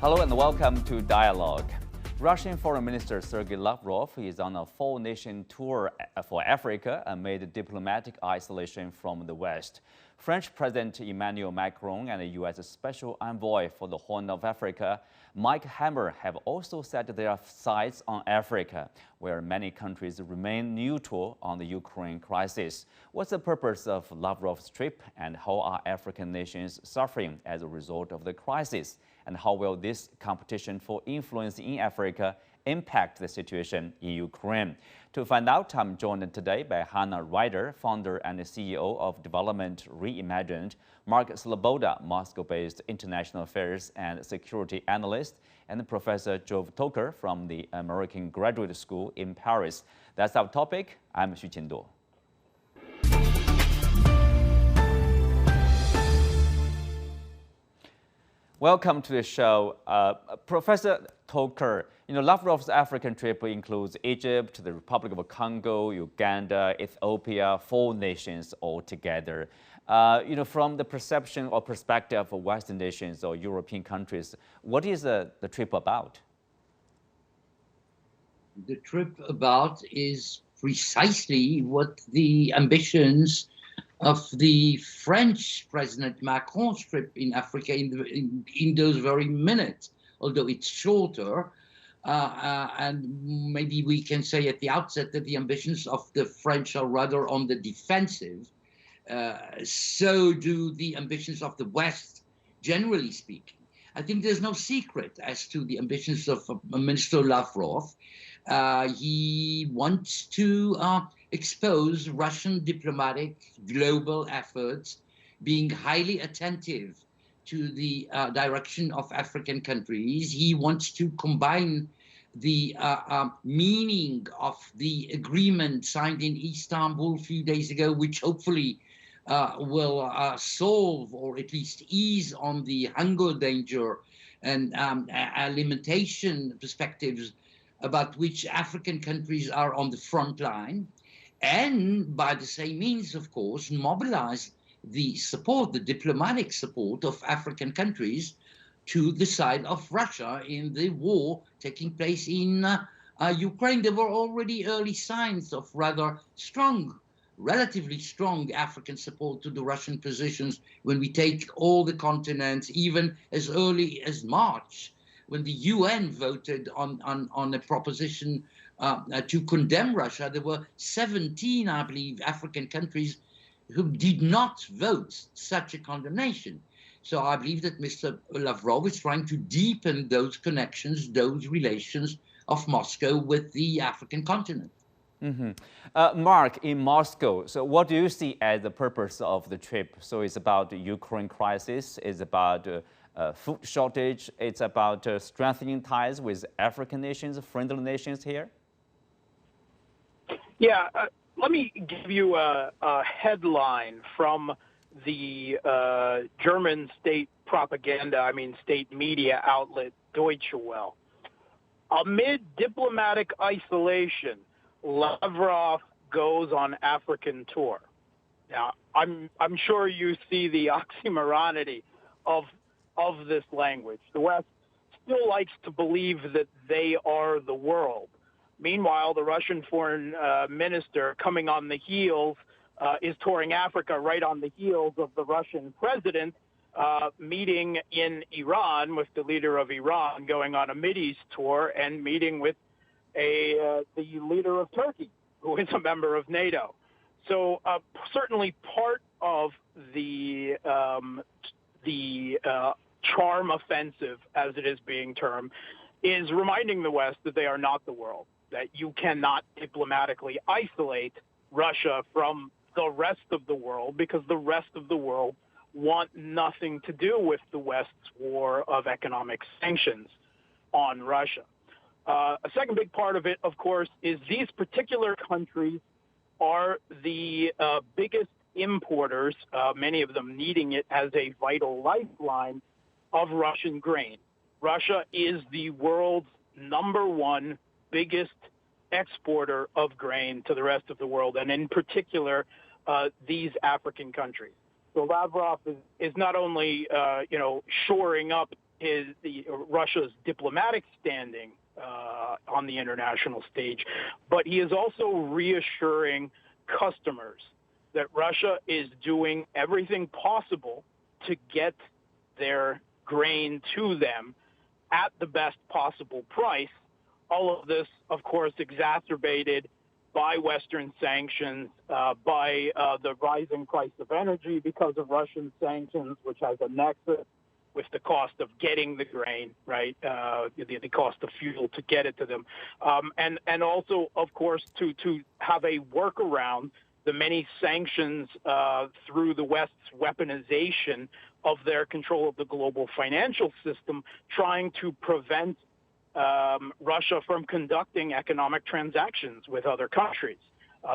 Hello and welcome to Dialogue. Russian Foreign Minister Sergey Lavrov is on a four-nation tour for Africa amid diplomatic isolation from the West. French President Emmanuel Macron and the U.S. Special Envoy for the Horn of Africa, Mike Hammer, have also set their sights on Africa, where many countries remain neutral on the Ukraine crisis. What's the purpose of Lavrov's trip, and how are African nations suffering as a result of the crisis? And how will this competition for influence in Africa impact the situation in Ukraine? To find out, I'm joined today by Hannah Ryder, founder and CEO of Development Reimagined, Mark Sleboda, Moscow-based international affairs and security analyst, and Professor Joav Toker from the American Graduate School in Paris. That's our topic. I'm Xu Qinduo. Welcome to the show. Professor Toker, Lavrov's African trip includes Egypt, the Republic of Congo, Uganda, Ethiopia, 4 nations altogether. From the perception or perspective of Western nations or European countries, what is the trip about? The trip about is precisely what the ambitions of the French President Macron's trip in Africa in those very minutes, although it's shorter. And maybe we can say at the outset that the ambitions of the French are rather on the defensive. So do the ambitions of the West, generally speaking. I think there's no secret as to the ambitions of Minister Lavrov. He wants to expose Russian diplomatic global efforts, being highly attentive to the direction of African countries. He wants to combine the meaning of the agreement signed in Istanbul a few days ago, which hopefully will solve or at least ease on the hunger danger and alimentation perspectives about which African countries are on the front line, and by the same means, of course, mobilize the support, the diplomatic support of African countries to the side of Russia in the war taking place in Ukraine. There were already early signs of rather strong, relatively strong African support to the Russian positions when we take all the continents, even as early as March, when the UN voted on a proposition to condemn Russia. There were 17, I believe, African countries who did not vote such a condemnation. So I believe that Mr. Lavrov is trying to deepen those connections, those relations of Moscow with the African continent. Mark, in Moscow, so what do you see as the purpose of the trip? So it's about the Ukraine crisis, it's about food shortage, it's about strengthening ties with African nations, friendly nations here? Yeah, let me give you a headline from the German state state media outlet Deutsche Welle. Amid diplomatic isolation, Lavrov goes on African tour. Now, I'm sure you see the oxymoronity of this language. The West still likes to believe that they are the world. Meanwhile, the Russian foreign minister, coming on the heels, is touring Africa right on the heels of the Russian president meeting in Iran with the leader of Iran, going on a Mideast tour, and meeting with the leader of Turkey, who is a member of NATO. So certainly part of the charm offensive, as it is being termed, is reminding the West that they are not the world, that you cannot diplomatically isolate Russia from the rest of the world, because the rest of the world want nothing to do with the West's war of economic sanctions on Russia. A second big part of it, of course, is these particular countries are the biggest importers, many of them needing it as a vital lifeline, of Russian grain. Russia is the world's #1 biggest exporter of grain to the rest of the world, and in particular, these African countries. So Lavrov is not only, shoring up Russia's diplomatic standing on the international stage, but he is also reassuring customers that Russia is doing everything possible to get their grain to them at the best possible price. All of this, of course, exacerbated by Western sanctions, by the rising price of energy because of Russian sanctions, which has a nexus with the cost of getting the grain, right? The cost of fuel to get it to them. And also, of course, to have a workaround the many sanctions through the West's weaponization of their control of the global financial system, trying to prevent Russia from conducting economic transactions with other countries.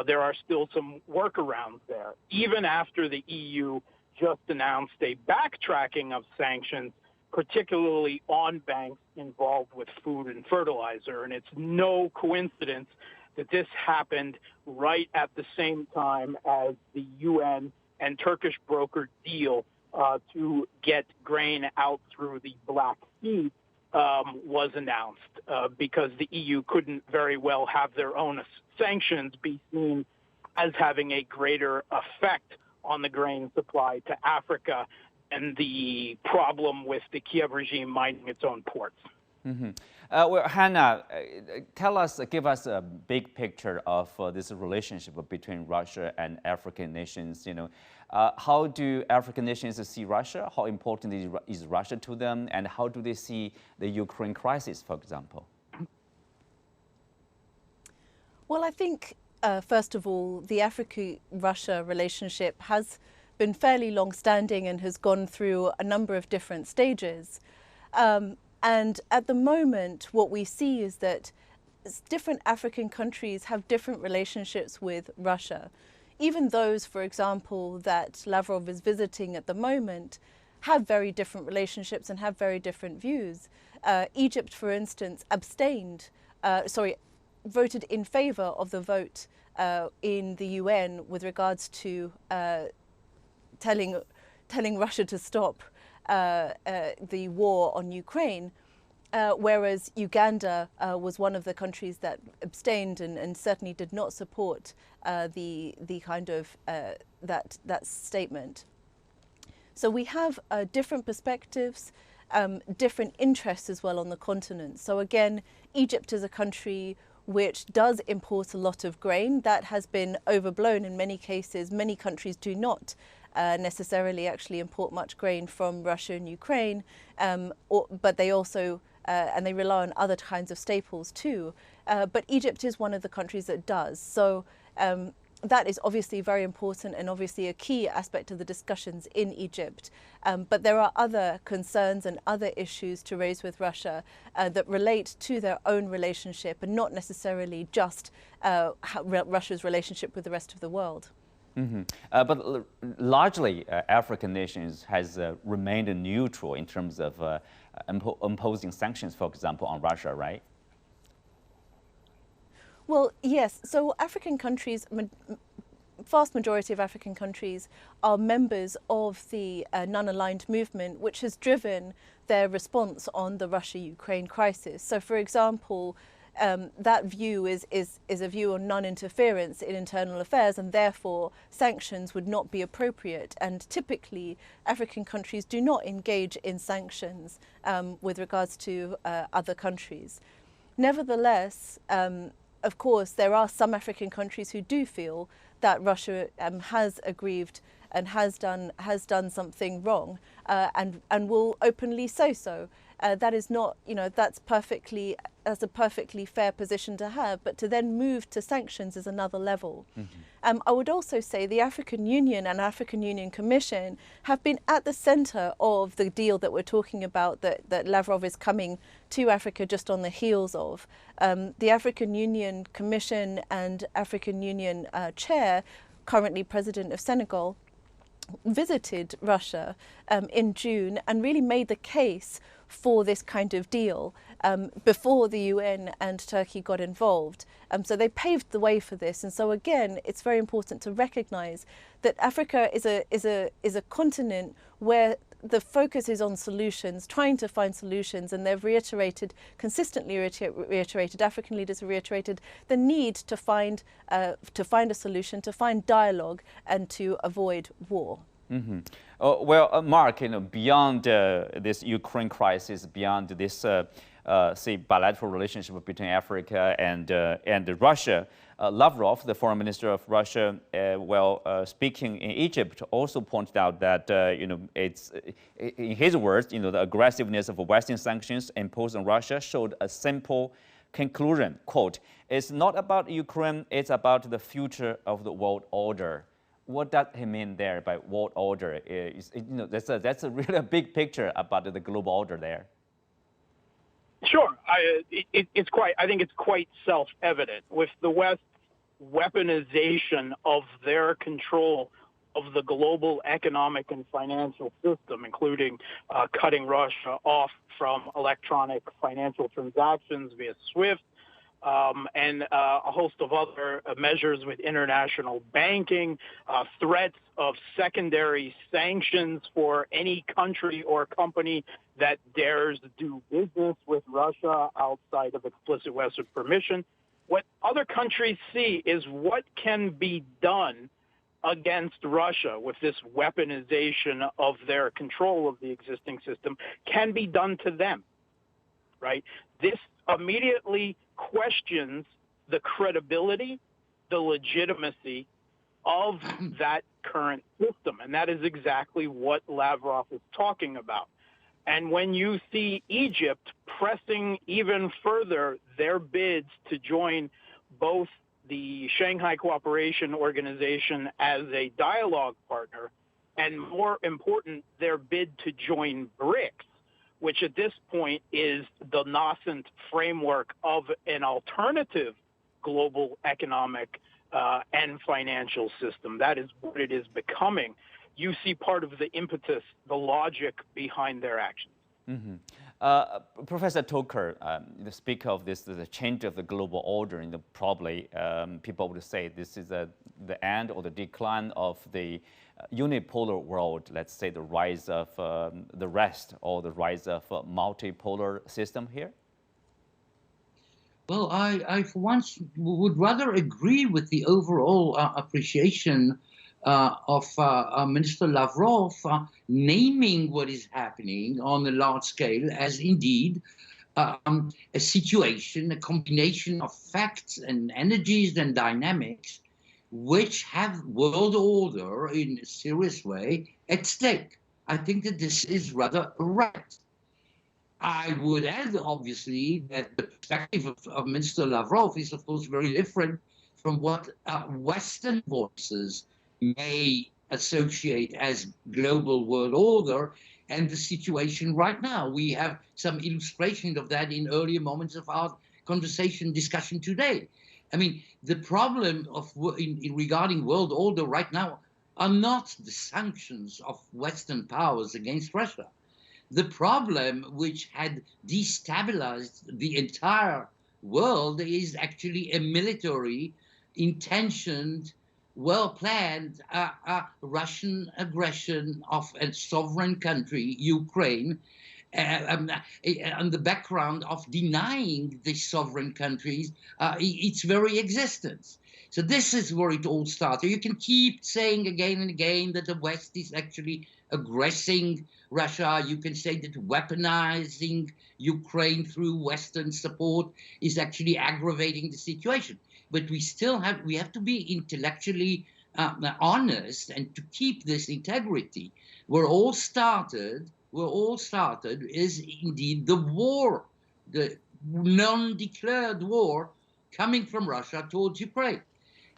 There are still some workarounds there. Even after the EU just announced a backtracking of sanctions, particularly on banks involved with food and fertilizer. And it's no coincidence that this happened right at the same time as the UN and Turkish brokered deal to get grain out through the Black Sea was announced, because the EU couldn't very well have their own sanctions be seen as having a greater effect on the grain supply to Africa and the problem with the Kiev regime minding its own ports. Mm-hmm. Well, Hannah, give us a big picture of this relationship between Russia and African nations. How do African nations see Russia? How important is Russia to them? And how do they see the Ukraine crisis, for example? Well, I think, first of all, the Africa-Russia relationship has been fairly long-standing and has gone through a number of different stages. And at the moment, what we see is that different African countries have different relationships with Russia. Even those, for example, that Lavrov is visiting at the moment have very different relationships and have very different views. Egypt, for instance, voted in favor of the vote in the UN with regards to telling Russia to stop the war on Ukraine, whereas Uganda was one of the countries that abstained and certainly did not support the kind of that statement. So we have different perspectives, different interests as well on the continent. So again, Egypt is a country which does import a lot of grain. That has been overblown in many cases. Many countries do not necessarily actually import much grain from Russia and Ukraine, but they also, and they rely on other kinds of staples too. But Egypt is one of the countries that does. So that is obviously very important and obviously a key aspect of the discussions in Egypt. But there are other concerns and other issues to raise with Russia that relate to their own relationship and not necessarily just Russia's relationship with the rest of the world. Mm-hmm. But largely, African nations has remained neutral in terms of imposing sanctions, for example, on Russia, right? Well, yes. So African countries, vast majority of African countries are members of the non-aligned movement, which has driven their response on the Russia-Ukraine crisis. So, for example, that view is a view on non-interference in internal affairs, and therefore sanctions would not be appropriate. And typically, African countries do not engage in sanctions with regards to other countries. Nevertheless, of course, there are some African countries who do feel that Russia has aggrieved and has done something wrong, and will openly say so. That is not, that's a perfectly fair position to have, but to then move to sanctions is another level. Mm-hmm. I would also say the African Union and African Union Commission have been at the center of the deal that we're talking about, that Lavrov is coming to Africa just on the heels of. The African Union Commission and African Union Chair, currently President of Senegal, visited Russia in June and really made the case for this kind of deal before the UN and Turkey got involved. So they paved the way for this. And so again, it's very important to recognize that Africa is a continent where the focus is on solutions, trying to find solutions, and they've consistently reiterated, African leaders have reiterated the need to find a solution, to find dialogue, and to avoid war. Mm-hmm. Mark, beyond this Ukraine crisis, beyond this, say, bilateral relationship between Africa and Russia, Lavrov, the foreign minister of Russia, speaking in Egypt, also pointed out that it's in his words, the aggressiveness of Western sanctions imposed on Russia showed a simple conclusion. Quote: "It's not about Ukraine; it's about the future of the world order." What does he mean there by world order? That's a really big picture about the global order there. Sure, I think it's quite self-evident with the West's weaponization of their control of the global economic and financial system, including cutting Russia off from electronic financial transactions via SWIFT, and a host of other measures with international banking, threats of secondary sanctions for any country or company that dares do business with Russia outside of explicit Western permission. What other countries see is what can be done against Russia with this weaponization of their control of the existing system can be done to them, right? This immediately questions the credibility, the legitimacy of that current system. And that is exactly what Lavrov is talking about. And when you see Egypt pressing even further their bids to join both the Shanghai Cooperation Organization as a dialogue partner, and more important, their bid to join BRICS, which at this point is the nascent framework of an alternative global economic and financial system. That is what it is becoming. You see part of the impetus, the logic behind their actions. Mm-hmm. Professor Toker, speak of this, the change of the global order, probably people would say this is the end or the decline of the unipolar world, let's say the rise of the West or the rise of a multipolar system here? Well, I for once would rather agree with the overall appreciation of Minister Lavrov naming what is happening on a large scale as indeed a situation, a combination of facts and energies and dynamics which have world order in a serious way at stake. I think that this is rather right. I would add, obviously, that the perspective of Minister Lavrov is, of course, very different from what Western voices may associate as global world order and the situation right now. We have some illustration of that in earlier moments of our discussion today. I mean, the problem regarding world order right now are not the sanctions of Western powers against Russia. The problem which had destabilized the entire world is actually a military, intentioned, well-planned Russian aggression of a sovereign country, Ukraine, on the background of denying the sovereign countries its very existence. So this is where it all started. You can keep saying again and again that the West is actually aggressing Russia. You can say that weaponizing Ukraine through Western support is actually aggravating the situation. But we have to be intellectually honest and to keep this integrity. Where all started is indeed the war, the non-declared war coming from Russia towards Ukraine.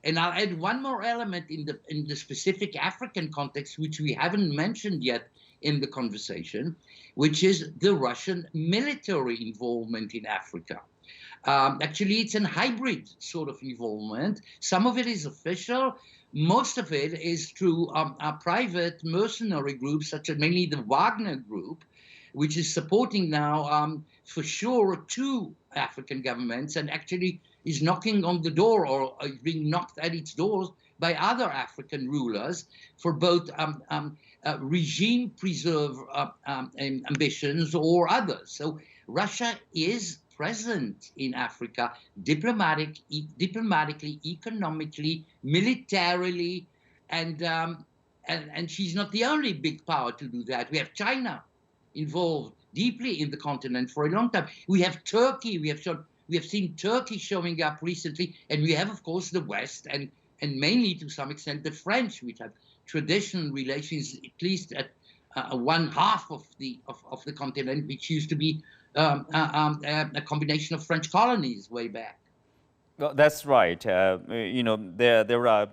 And I'll add one more element in the specific African context, which we haven't mentioned yet in the conversation, which is the Russian military involvement in Africa. Actually, it's a hybrid sort of involvement. Some of it is official. Most of it is through private mercenary groups, such as mainly the Wagner Group, which is supporting now, for sure, two African governments and actually is knocking on the door or being knocked at its doors by other African rulers for both regime preserve ambitions or others. So Russia is present in Africa diplomatically, economically, militarily, and she's not the only big power to do that. We have China involved deeply in the continent for a long time. We have Turkey. We have seen Turkey showing up recently, and we have, of course, the West and mainly to some extent the French, which have traditional relations, at least at one half of the continent, which used to be a combination of French colonies way back. Well, that's right. You know, there are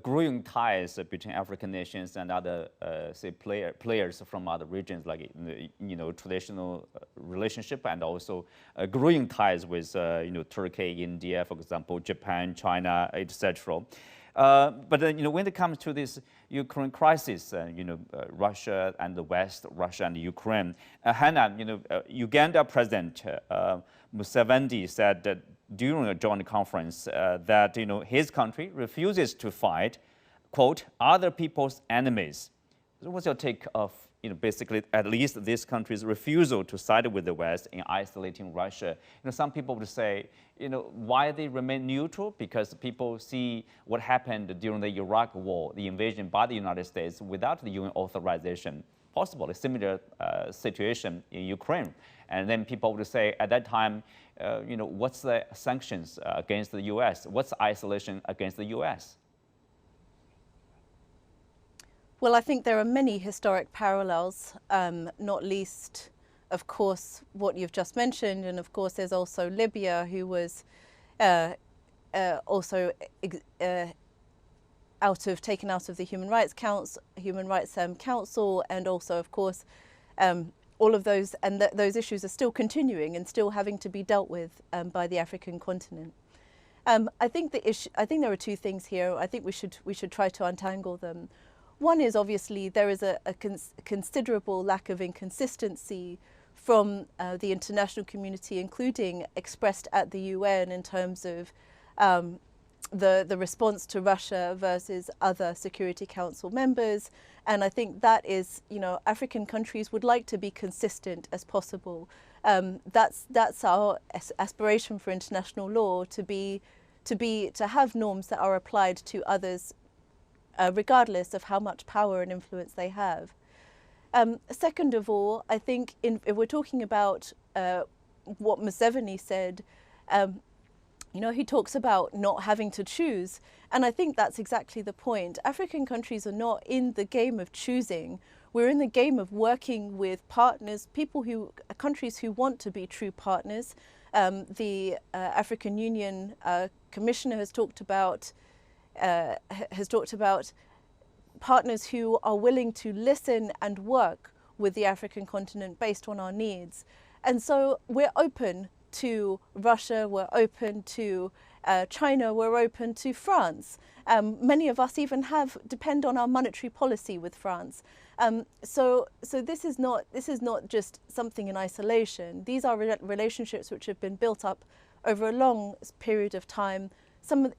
growing ties between African nations and other, say, players from other regions, like, you know, traditional relationship, and also growing ties with, you know, Turkey, India, for example, Japan, China, etc. But then, you know, when it comes to this Ukraine crisis, you know, Russia and the West, Russia and Ukraine, Hannah, you know, Uganda President Museveni said that during a joint conference that, you know, his country refuses to fight, quote, other people's enemies. So what's your take of, you know, basically at least this country's refusal to side with the West in isolating Russia? You know, some people would say, you know, why they remain neutral? Because people see what happened during the Iraq war, the invasion by the United States without the UN authorization. Possible, a similar situation in Ukraine. And then people would say at that time, you know, what's the sanctions against the U.S.? What's isolation against the U.S.? Well, I think there are many historic parallels, not least, of course, what you've just mentioned. And of course, there's also Libya, who was also taken out of the Human Rights Council, and also, of course, all of those, and those issues are still continuing and still having to be dealt with by the African continent. I think there are two things here. I think we should try to untangle them. One is obviously there is a considerable lack of inconsistency from the international community, including expressed at the UN in terms of the response to Russia versus other Security Council members. And I think that is, you know, African countries would like to be consistent as possible. That's our aspiration for international law, to have norms that are applied to others, regardless of how much power and influence they have. Second of all, I think if we're talking about what Museveni said, you know, he talks about not having to choose. And I think that's exactly the point. African countries are not in the game of choosing. We're in the game of working with partners, countries who want to be true partners. The African Union Commissioner has talked about partners who are willing to listen and work with the African continent based on our needs. And so we're open to Russia, we're open to China, we're open to France. Many of us even depend on our monetary policy with France. So this is not just something in isolation. These are relationships which have been built up over a long period of time.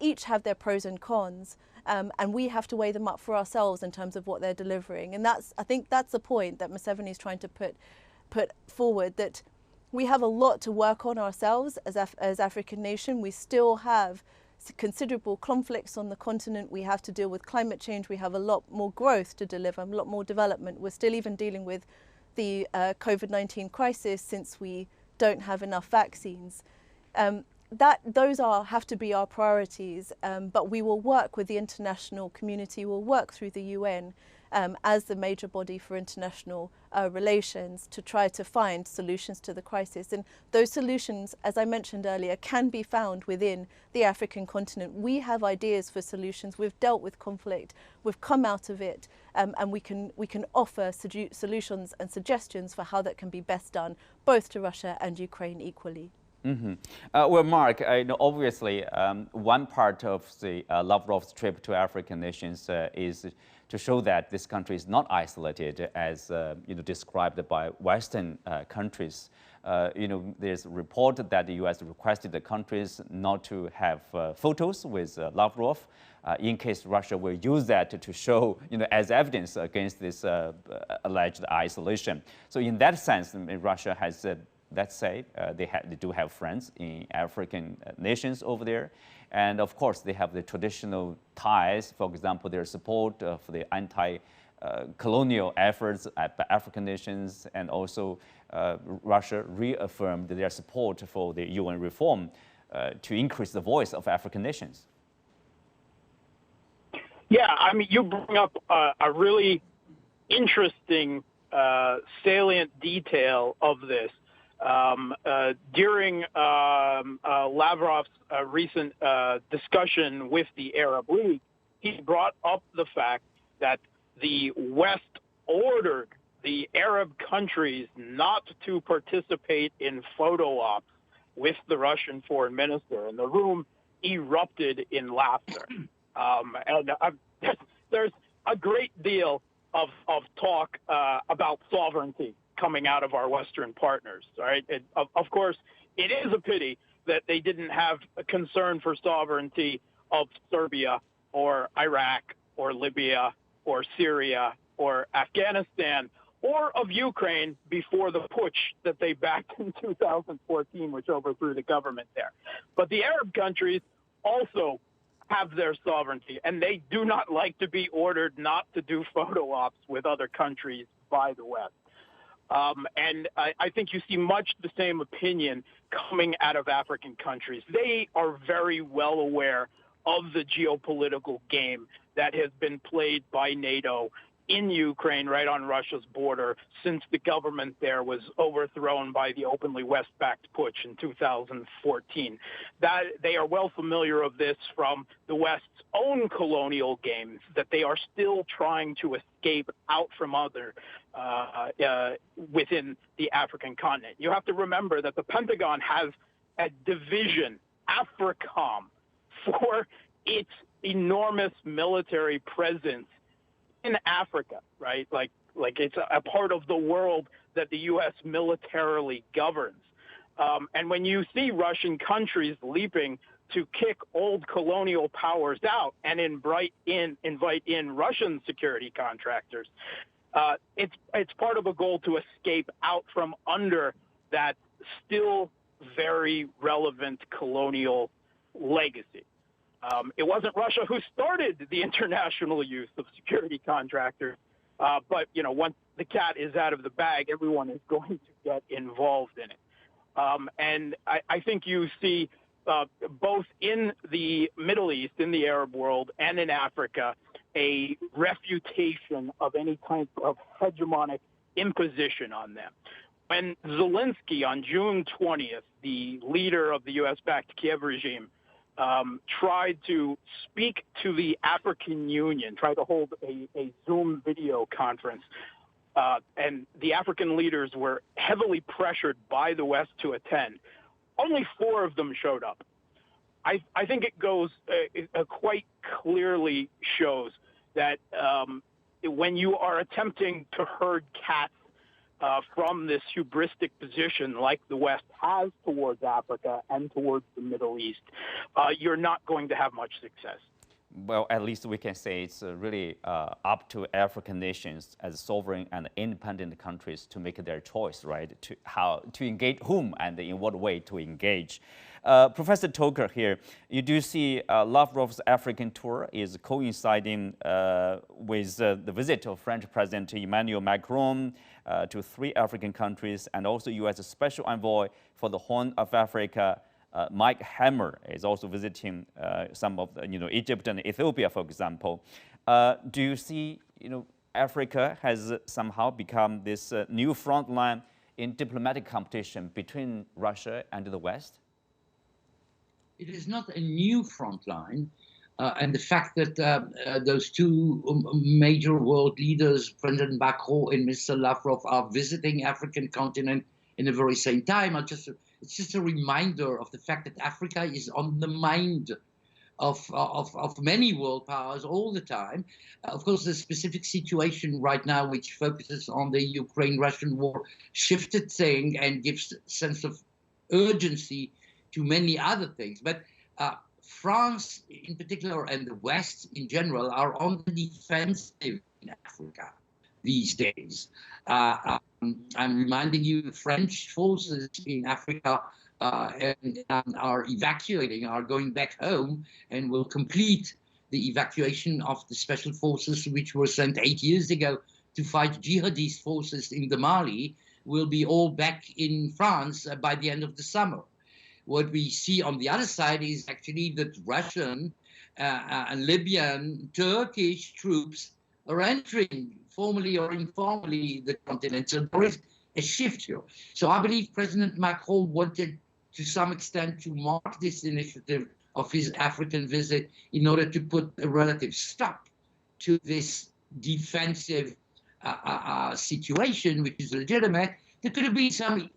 Each have their pros and cons, and we have to weigh them up for ourselves in terms of what they're delivering. And I think that's the point that Museveni is trying to put forward, that we have a lot to work on ourselves as African nation. We still have considerable conflicts on the continent. We have to deal with climate change. We have a lot more growth to deliver, a lot more development. We're still even dealing with the COVID-19 crisis, since we don't have enough vaccines. Those have to be our priorities, but we will work with the international community. We'll work through the UN as the major body for international relations to try to find solutions to the crisis. And those solutions, as I mentioned earlier, can be found within the African continent. We have ideas for solutions. We've dealt with conflict. We've come out of it, and we can offer solutions and suggestions for how that can be best done, both to Russia and Ukraine equally. Mm-hmm. Well, Mark, obviously, one part of the Lavrov's trip to African nations is to show that this country is not isolated, as described by Western countries. There's a report that the U.S. requested the countries not to have photos with Lavrov in case Russia will use that to show, as evidence against this alleged isolation. So in that sense, Russia has, let's say, they do have friends in African nations over there. And of course, they have the traditional ties, for example, their support for the anti-colonial efforts at the African nations, and also Russia reaffirmed their support for the UN reform to increase the voice of African nations. Yeah, I mean, you bring up a really interesting, salient detail of this. During Lavrov's recent discussion with the Arab League, he brought up the fact that the West ordered the Arab countries not to participate in photo ops with the Russian foreign minister, and the room erupted in laughter. There's a great deal of talk about sovereignty coming out of our Western partners, right? Of course, it is a pity that they didn't have a concern for sovereignty of Serbia or Iraq or Libya or Syria or Afghanistan or of Ukraine before the putsch that they backed in 2014, which overthrew the government there. But the Arab countries also have their sovereignty, and they do not like to be ordered not to do photo ops with other countries by the West. And I think you see much the same opinion coming out of African countries. They are very well aware of the geopolitical game that has been played by NATO in Ukraine, right on Russia's border, since the government there was overthrown by the openly West-backed putsch in 2014. That they are well familiar of this from the West's own colonial games that they are still trying to escape out from within the African continent. You have to remember that the Pentagon has a division, AFRICOM, for its enormous military presence in Africa, right? Like it's a part of the world that the U.S. militarily governs. And when you see Russian countries leaping to kick old colonial powers out and invite in Russian security contractors, it's part of a goal to escape out from under that still very relevant colonial legacy. It wasn't Russia who started the international use of security contractors, but once the cat is out of the bag, everyone is going to get involved in it. And I think you see both in the Middle East, in the Arab world, and in Africa, a refutation of any kind of hegemonic imposition on them. When Zelensky, on June 20th, the leader of the U.S.-backed Kiev regime, tried to speak to the African Union, tried to hold a Zoom video conference, and the African leaders were heavily pressured by the West to attend. Only 4 of them showed up. I think it goes quite clearly shows that when you are attempting to herd cats from this hubristic position like the West has towards Africa and towards the Middle East, you're not going to have much success. Well, at least we can say it's really up to African nations as sovereign and independent countries to make their choice, right? To engage whom and in what way to engage. Professor Toker here, you do see Lavrov's African tour is coinciding with the visit of French President Emmanuel Macron to 3 African countries, and also U.S. Special Envoy for the Horn of Africa, Mike Hammer, is also visiting some of Egypt and Ethiopia, for example. Do you see Africa has somehow become this new front line in diplomatic competition between Russia and the West? It is not a new front line. And the fact that those 2 major world leaders, President Macron and Mr. Lavrov, are visiting African continent in the very same time, it's just a reminder of the fact that Africa is on the mind of many world powers all the time. Of course, the specific situation right now, which focuses on the Ukraine-Russian war, shifted thing and gives a sense of urgency to many other things. But France in particular and the West in general are on the defensive in Africa these days. I'm reminding you, the French forces in Africa and are evacuating, are going back home, and will complete the evacuation of the special forces which were sent 8 years ago to fight jihadist forces in the Mali, will be all back in France by the end of the summer. What we see on the other side is actually that Russian, Libyan, Turkish troops are entering, formally or informally, the continent. So there is a shift here. So I believe President Macron wanted, to some extent, to mark this initiative of his African visit in order to put a relative stop to this defensive situation, which is legitimate. There could have been some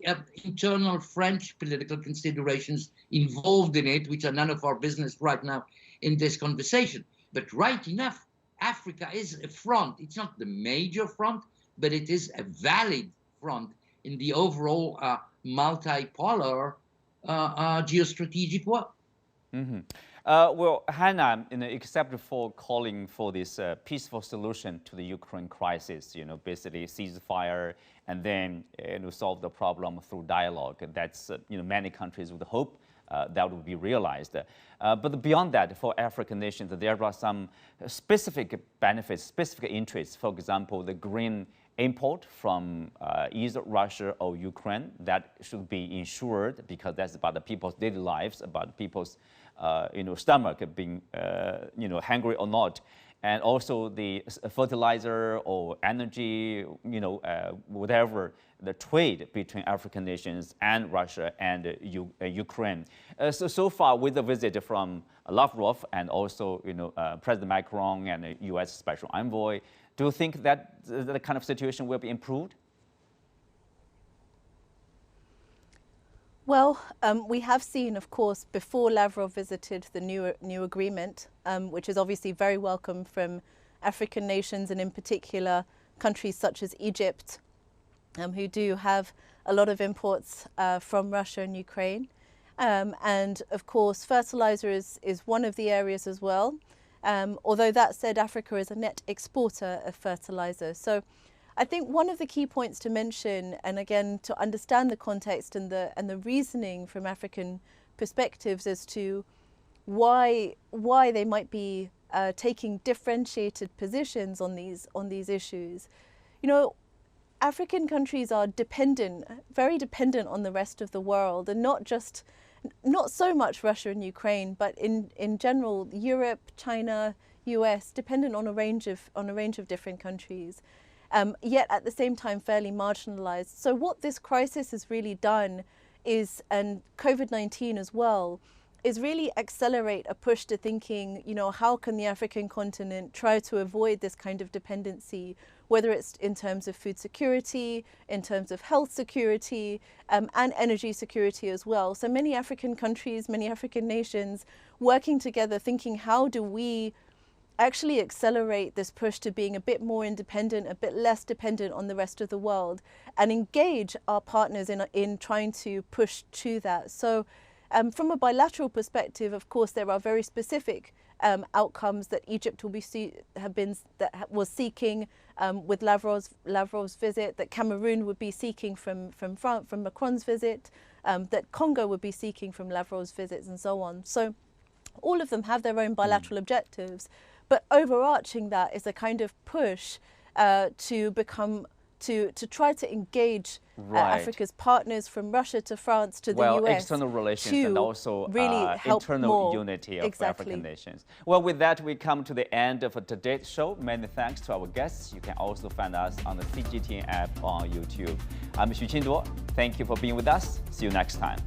internal French political considerations involved in it, which are none of our business right now in this conversation. But right enough, Africa is a front. It's not the major front, but it is a valid front in the overall multipolar geostrategic world. Mm-hmm. Well, Hannah, except for calling for this peaceful solution to the Ukraine crisis, basically ceasefire and then solve the problem through dialogue. That's many countries would hope that would be realized. But beyond that, for African nations, there are some specific benefits, specific interests. For example, the green import from either Russia or Ukraine that should be ensured, because that's about the people's daily lives, about people's stomach being hungry or not, and also the fertilizer or energy, whatever, the trade between African nations and Russia and Ukraine. So far, with the visit from Lavrov and also President Macron and U.S. Special Envoy, do you think that the kind of situation will be improved? Well, we have seen, of course, before Lavrov visited, the new agreement, which is obviously very welcome from African nations and in particular countries such as Egypt, who do have a lot of imports from Russia and Ukraine. And of course, fertilizer is one of the areas as well. Although that said, Africa is a net exporter of fertilizer. So I think one of the key points to mention, and again to understand the context and the reasoning from African perspectives as to why they might be taking differentiated positions on these issues. African countries are very dependent on the rest of the world, and not so much Russia and Ukraine, but in general, Europe, China, US, dependent on a range of different countries. Yet at the same time fairly marginalized. So what this crisis has really done is, and COVID-19 as well, is really accelerate a push to thinking, how can the African continent try to avoid this kind of dependency, whether it's in terms of food security, in terms of health security, and energy security as well. So many African countries, many African nations working together, thinking, how do we actually accelerate this push to being a bit more independent, a bit less dependent on the rest of the world, and engage our partners in trying to push to that. So from a bilateral perspective, of course, there are very specific outcomes that Egypt was seeking with Lavrov's visit, that Cameroon would be seeking from Macron's visit, that Congo would be seeking from Lavrov's visits, and so on. So all of them have their own bilateral objectives. But overarching that is a kind of push to try to engage Africa's partners, from Russia to France to the US. External relations and also really internal unity of African nations. Well, with that, we come to the end of today's show. Many thanks to our guests. You can also find us on the CGTN app on YouTube. I'm Xu Qinduo. Thank you for being with us. See you next time.